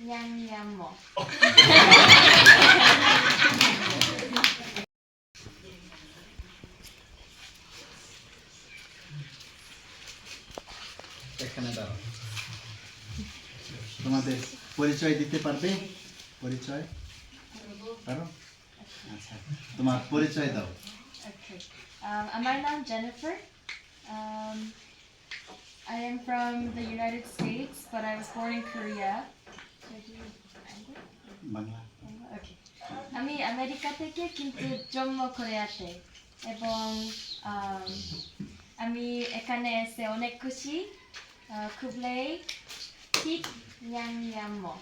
냥냥모. এখানে দাঁড়াও। তোমাদের পরিচয় দিতে পারবে? পরিচয় পারো? আচ্ছা, তোমার পরিচয় দাও। Okay. My name is Jennifer. I am from the United States, but I was born in Korea. Bangla. Okay. আমি আমেরিকা থেকে কিন্তু জন্ম কোরিয়াতে এবং আমি এখানে এসে অনেক খুশি খুবই ঠিক 냥냥모.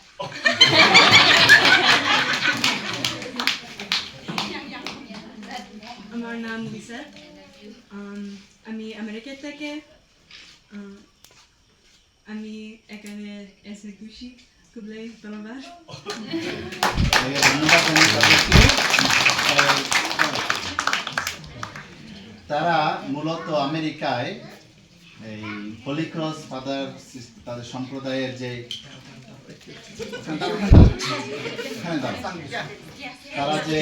আমার নাম লিসা। আমি আমেরিকা থেকে। আমি এখানে এসে খুশি খুবই ধন্যবাদ। তারা মূলত আমেরিকায় এই হোলি ক্রস ফাদার তাদের সম্প্রদায়ের যে তারা যে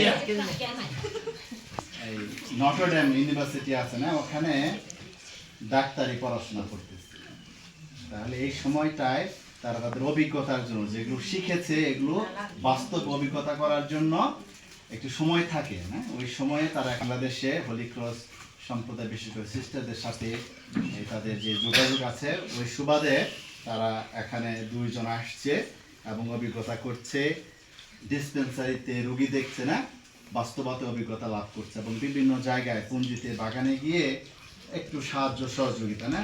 এই নটরডেম ইউনিভার্সিটি আছে না, ওখানে ডাক্তারি পড়াশোনা করতেছে। তাহলে এই সময়টায় তারা তাদের অভিজ্ঞতার জন্য যেগুলো শিখেছে এগুলো বাস্তব অভিজ্ঞতা করার জন্য একটু সময় থাকে না, ওই সময়ে তারা বাংলাদেশে হোলি ক্রস সম্প্রদায় বিশেষ করে সিস্টারদের সাথে তাদের যে যোগাযোগ আছে ওই সুবাদে তারা এখানে দুইজন আসছে এবং অভিজ্ঞতা করছে, ডিসপেন্সারিতে রুগী দেখছে না, বাস্তবতা অভিজ্ঞতা লাভ করছে এবং বিভিন্ন জায়গায় পুঞ্জিতে বাগানে গিয়ে একটু সাহায্য সহযোগিতা না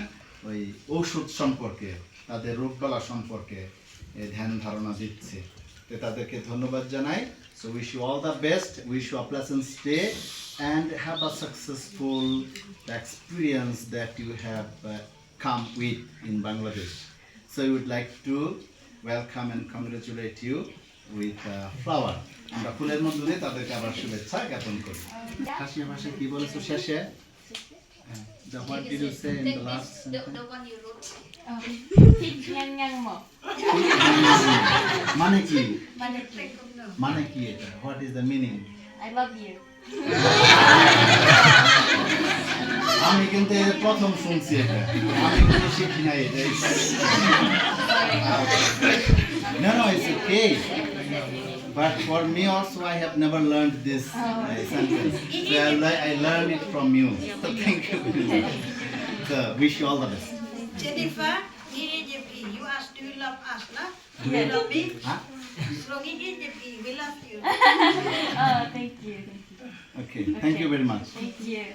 ওই ঔষধ সম্পর্কে তাদের রোগবালা সম্পর্কে ধ্যান ধারণা দিচ্ছে। তো তাদেরকে ধন্যবাদ জানাই। So wish you all the best, wish you a pleasant stay and have a successful experience that you have come with in Bangladesh. So I would like to welcome and congratulate you with flower. আমরা ফুলের মধ্য দিয়ে তাদেরকে আবার শুভেচ্ছা জ্ঞাপন করি। খাসি ভাষায় কি বলেছো শেষে? What did you say in the last? The one you wrote. ঠিক 냥냥모. মানে কি? মানে কি? মানে কি এটা? What is the meaning? I love you. আমি কিন্তু এর প্রথম শুনছি এটা, আমি কিন্তু শিখি নাই এটা। No, it's okay. But for me also, I have never learned this sentence. So I learned it from you. So thank you very much. So wish you all the best. Jennifer, you asked, do you love us, no? Do you love me? Huh? We love you. Oh, thank you. Okay, thank you very much. Thank you.